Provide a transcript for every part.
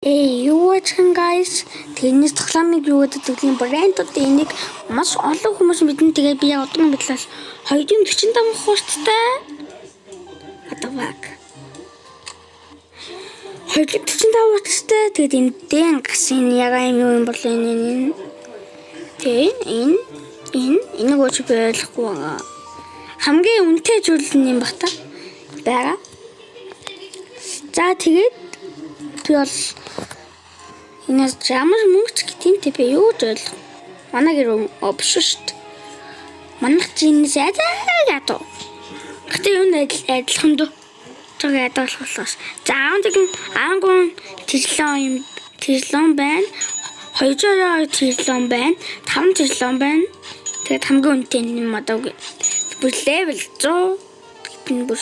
Юу ачхан guys. Тэрнээс тоглоомыг юу гэдэг тэглийн брэндүүд энийг маш олон хүмүүс мэднэ. Тэгээд би яг удаа мэдлээс 245 хуурцтай. Атаваг. 245 хуурцтай. Тэгээд энэ гасан яг юм бол энэ. Тэгээд энэ гооч байхгүй байгаа. Хамгийн үнэтэй зүйл нь юм бах та. Бага. За тэгээд би бол энэс ямар мөнгөч гэмтэй би юу зүйл. Манай гэр биш шүү дээ. Манайх чинээс ядаа. Гэтэ юу адилхан дөө. Чог адилхолоос. За аангун тэрлэн байна. 200 тэрлэн байна. 5 тэрлэн байна. Тэгээд хамгийн үнэтэй юм одоо бүр level 100 гэдэг бүр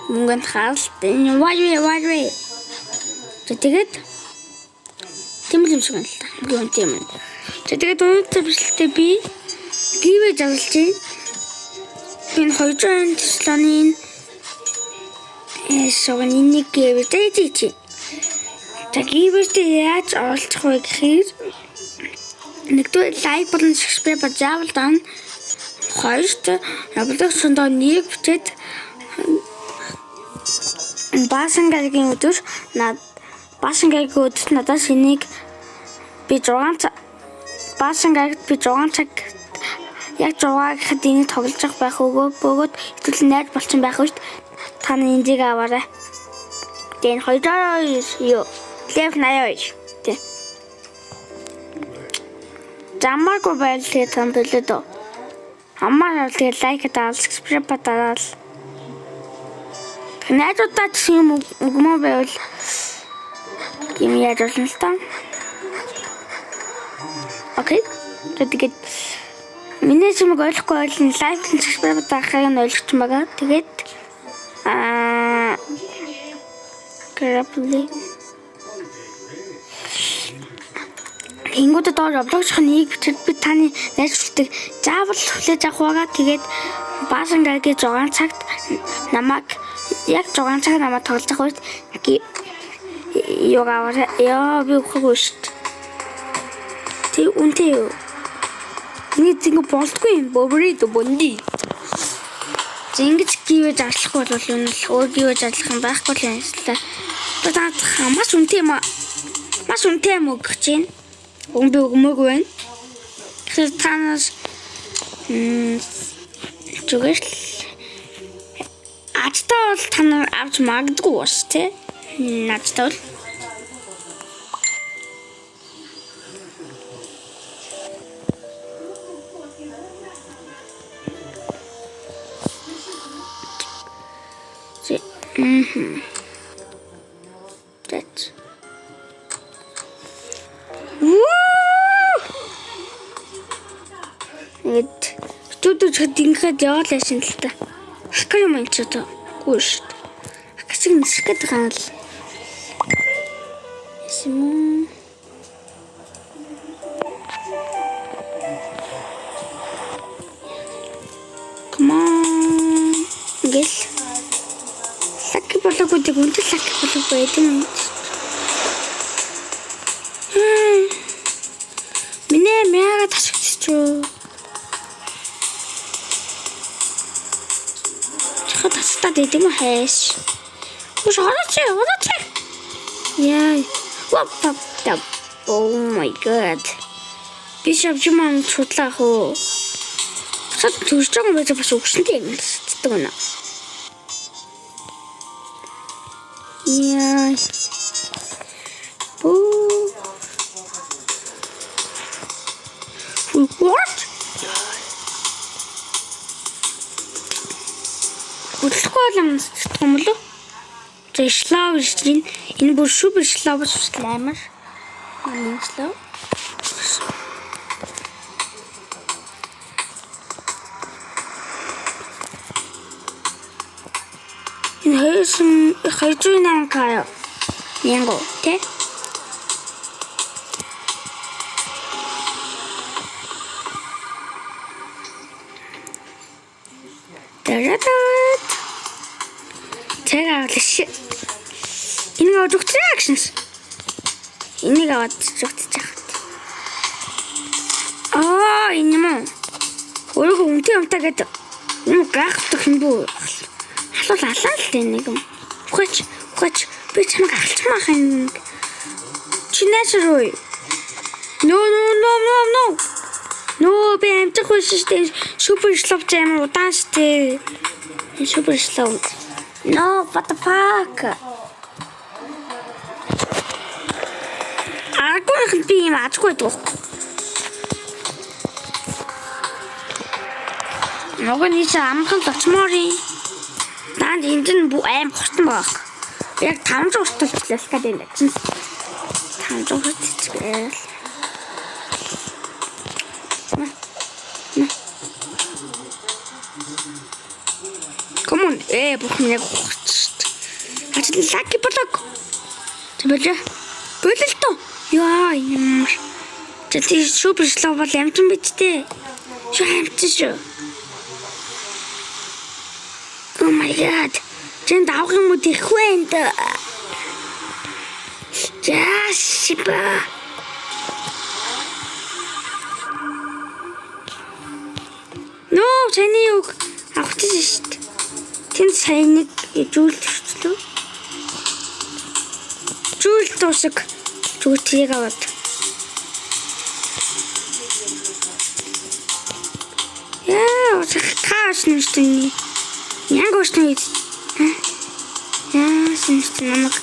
мөнгөнд хаалт энэ вай. Тэгээд тийм юм шиг байна л та. Хамгийн үнэтэй юм. Тэгээд өнөөдөр бичлэгтээ би гівэ зарлж байна. Энэ 200 тэрлэний энийг гівэ дээчи. Тэгээд яаж оролцох вэ гэхээр нэгдүгээр лайк болон subscribe заавал даана. Хоёрт Roblox-д нэг бичээд Басангагийн өдөр надаас энийг би 6 цаг Басангагт би 6 цаг яг 6 гэхэд энийг тоглож явах байх бөгөөд хэвлэл найр болчихсон байх үед та энийг аваарай. Тэгээд 200 юу лев 82 тий. Замарго байлээ там бэлээд. Аммаар тэгээд лайк даал, subscribe даал. Найдуудаа ч юм уу байвал юм яаж болно л та. Окей. Тэгээд миний чимэг ойлгохгүй бол лайк, subscribe даахыг нь ойлгоч байгаа. Тэгээд гэрапли Ингүүд доор Roblox-ын нэг бичиж би таны найзуудтай заавал хүлээж авах байгаа. Тэгээд Басангагийн 6 цагт намайг яг 6 цаг намайг тоглож авах үед яа би үхэхгүй шүү дээ. Тэг үнтэй юу? Нэг зинг болтгүй юм. Бобрид бонди. Зингэж гівэж ажиллах бол юу нэл өөр гівэж ажиллах юм байхгүй л юм л та. Та маш үнтэй юм. Маш үнтэй юм өгч чинь. Би өгмөөгүй байна. Тэгэхээр танаас зүгээр л ажтаа бол та нар авч магадгүй бас тий. Ажтаа бол That's Студиуд dinхэд яваалаа шин л та. Хакер юм ч одоо гоо шүү дээ. Хакер нисэх гэдэг юм л. Эсэм. Come on. Гэл. Лаки болоогүй дээ үнтэй лаки болоогүй юм. Минь мяга ташигчгүй. Дэдэг юм хайш. Уш хараач. Яа. Oh my god. Бишап жиман судлаа хөө. Сад төрж байгаа байж бас өгсөнтэй юм сэтгэдэг байна. Яа. What? Удлахгүй юм лөө. Зэшлав шин энэ бүр супер шлав амар. Энэ шлав. Энэ хэсэн хайжуунан кая. Янго тэ. Check out the shit. Энэ Roblox actions. Энийг аваад зүгтчих. Энэ юм уу? Өөрөө үнтэй юмтаа гэдэг. Энэ гахдаг юм бүү? Халуул алаа л дээ нэг юм. Ухаач би чамайг ахалчмаах юм. Чинээсрүү. No, би амтах биш штэ. Супер слоп зэм удаан штэ. Супер слоп. No, what the fuck? Агуулх би юм аахгүй дуу. Нөгөө нэг амхан лочмори. Наад энд нь аим хурдан баг. Яг 500 хүртэл ласкад энэ чинь. 500 хүртэл. Come on, бүхэн яг хуурчт. Ажил лаки блок. Тэбэлээ. Бөлөлтөө. Яа юм. Тэти супер слов бол амтан биттэй. Шо амтсан шүү. Oh my god. Чин давах юм уу тийхгүй энэ. Яшиба. No, таны юг авчихсан шүү дээ. Тэн сайныг жүүлчихлээ. Жүүл тусаг зүгтгийг аваад. Яа, кааш нэстэн. Янгош нэг. Яа, синст намайг.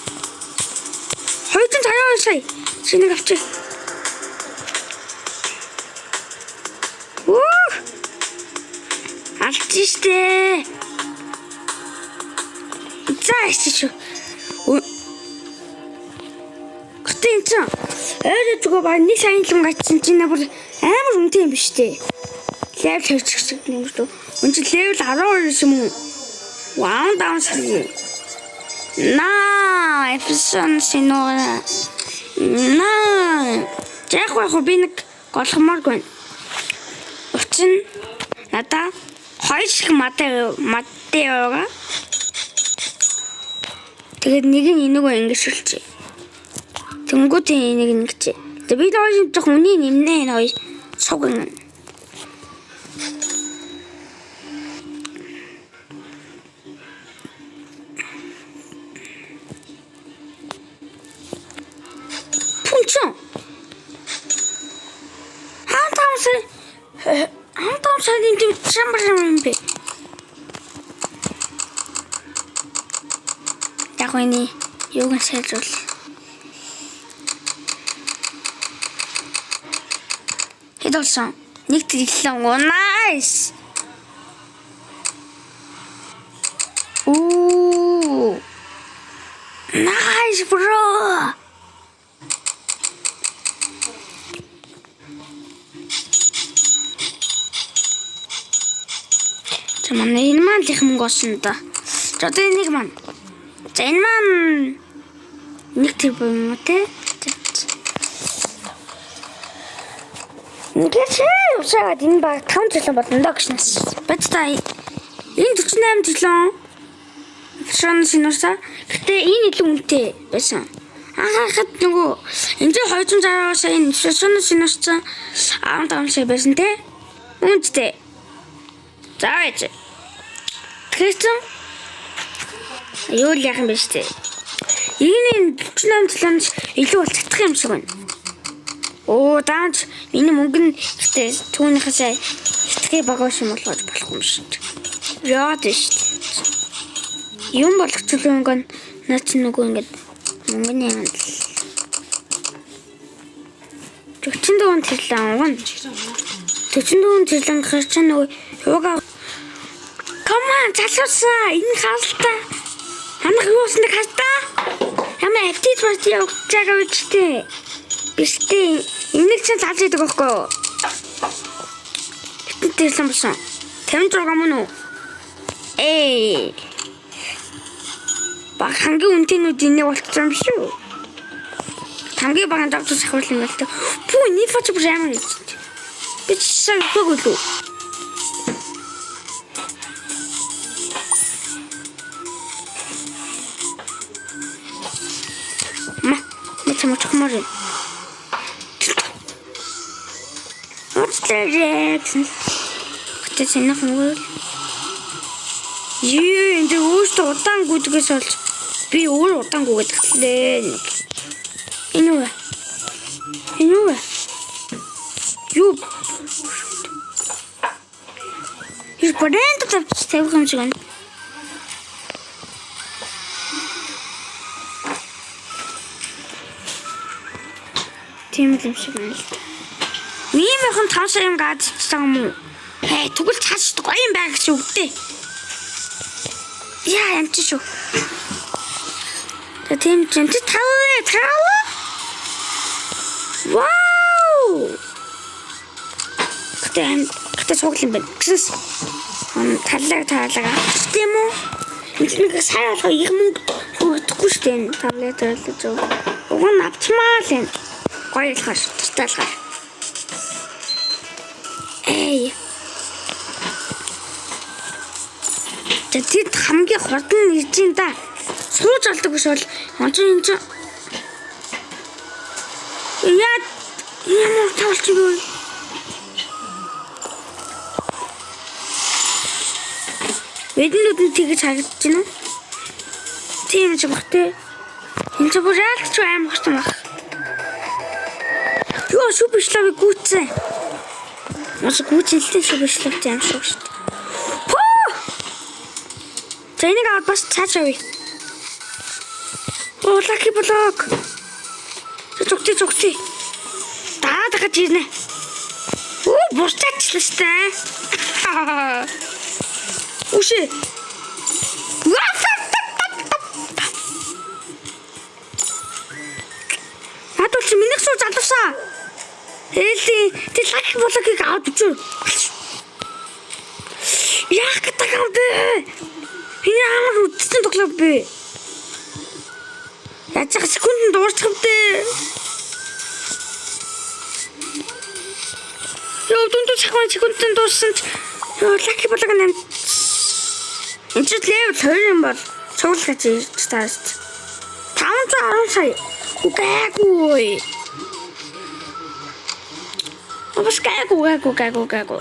Хоёрын цааваа сая. Шинийг авчих. Алтиштэй. Зайчих. Гэтэн өөрөө баг нэг сайн л гацсан чинь бүр амар үнэтэй юм биш үү? Левел хийчих юм шүү. Үнэ левел 12 юм уу? Вау, даунс. На, efficiency ноо. На. Яг би нэг голхомооргүй. Учир нь надаа хоёр шиг маттай байгаа. Тэгээд нэг нь энийг ингэж шилжээ. Тэнгүүд энийг ингэж. Тэгээд би хоёр жоох үний нэмнэ энэ хоёр цуган. Пунчон. Антамсаа энэ чамбар юм бэ? Яхоны юуг сайжуул. Хэдүүлсэн. Нэг тэглэн. Nice. Ooh. Nice, bro. Чамаа энэ маань л их мөнгө олсон да. За одоо энийг маань. За энэ маань нэг тэр юм уу те? Нэгэж усаад энэ баг 5 жилийн болно даа гэж нас. Бацтай энэ 48 жилийн шон синуса. Гэтэ энэ илүү үнэтэй байсан. Хахад нөгөө энэ 260 сая энэ шон синуса 15 сая байсан те? Үнэтэй. За яа. Тэгсэн юу л яах юм бэ штэ. Энэ 48 жилийн илүү болчихдох юм шиг байна. Оо даанч миний мөнгө нь ихтэй түүнийхээс ихтгэе багаш юм болгож болох юм шүү дээ. Яад шүү дээ. Юм болгочихлоо мөнгө наач нөгөө ингэж мөнгөний юм. 44 тэрлэн уган. 44 тэрлэн гарч нөгөө юугаа. Come on, залуусаа энэ хаалтаа. Хамаг юусныг халтаа. Хамаа FT парти явуулчихаа үстэй. Бистэ энийг чинь залж идэг байхгүй юу? Тэрлэн басан. 56 мөн үү? Баг хамгийн үнэтэйнүүд энийг болчихсон юм шүү. Хамгийн баган давтаж ахвал юм л та. Пүү нэг фоч бүр ямар гэж. Би чишээ өгөөлөө. Ма, мэтэмч хмөр. уучлаарай гэсэн. Гэтэ санах мгүй. Энд өөртөө удаан гүдгээс олж би өөр удаан гүгээд гэлээ. Энэ үү? Юу? Их брэнд тавьчих юм шиг байна. Тийм л юм шиг байна л да. Минийхэн 5 сарын газсан юм уу? Тэгвэл цааш гоё юм байх гэж үгдээ. Яа ямч шүү. Тийм ч юм таваа. Вау! Гэтэ цуглал юм байна. Гэсэн таллага. Тийм үү? Энийг сайн алга их мөнгө өгөхгүй шүү дээ. Таблет байлж өг. Уг нь авчмаа л юм. Гоё ялгаш, тустай ялгаш. Тэд хамгийн хурдан ирж ин да. Сууж алдаг биш бол энэ ч яа ямар таалч юу. Биднүүд нь тэгж харагдаж байна уу? Тийм ч бах те. Энэ ч бүр яалч аим хурдан баг. Юу шүбишлав гүцээ. Маш гүцэлтэй шүбишлавтай юм шиг шүү дээ. Энийг аваад бас цаашаа. Lucky block. Зүгтээ. Дараа дахиж ирнэ. Бурчаач л штэ. Үшээ. Хатууч минийх суу залуусаа. Элли тэр Lucky block-ыг аваад үзүү. Яах гэдэг юм бэ? Ямар үдцэн тоглоо бэ? Яцх секунд дуурчих юм дээ. Ёо дунд секунд дууссан ч Lucky block нэм. Энд ч level 2 юм бол цуглаж ирж тааст. 510 сая. Үгүй. Обос гайгүй.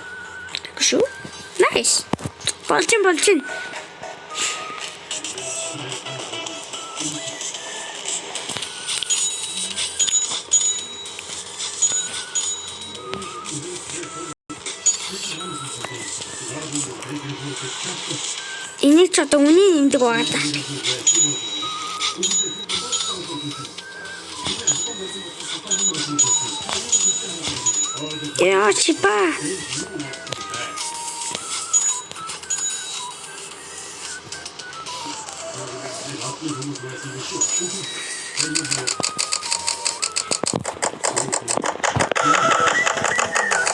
Шүү. Nice. Болчин. Энийг ч одоо үний нэмдэг байгаа та. Яа чипа.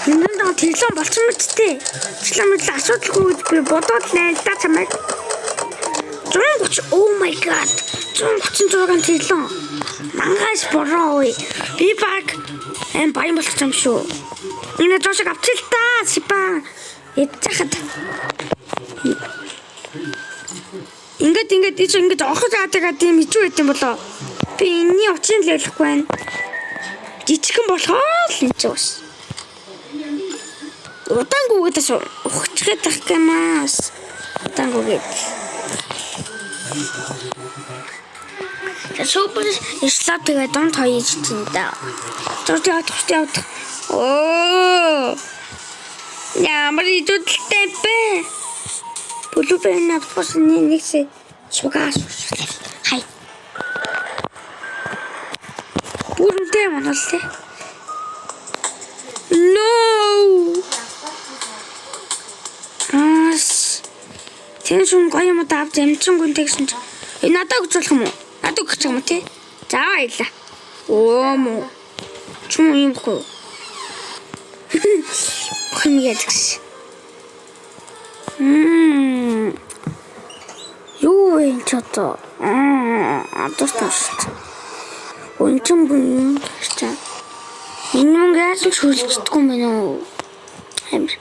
Энд тэглэн болчихсон мэт тээ. Тэглэн асуудалгүй гэж би бодоод найдаа чамайг. 130 oh my god. 136 тэглэн. Мангаас бороо ой. Би баг баян болох юм шүү. Энэ жошиг авчил та сипа. Эцхад. Ингээд охож аадаг тийм ичүү байт юм болоо. Би энэний очийн л ялахгүй байна. Жижигхэн болохоо л энэ ч бас. Удаангүйгээс ухчихад тах гэмээс. Удаангүйгээд. Супер ислап тэгээд донд хоёж чинь да. Тустай. Оо. Ямар идэлтэй бэ? Бүлүүбэн авчихсан нэгсээ сугаас. Хай. Бүрдээ монолтой. No. Тэшүүн гоё юм даа амчингүнтэй гэсэн чи. Надад өгч болох юм уу? Надад өгч юм тий. За баярлаа. Оо мо. Чүм юм хөө. Хэмгээд гэсэн. Юу энэ ч одоо. Адууш. Өнчөн бүн гэж. Энэ мөнгө яаж ч хөлждөггүй юм байна уу? Амир.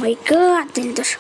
my god энэ дөр.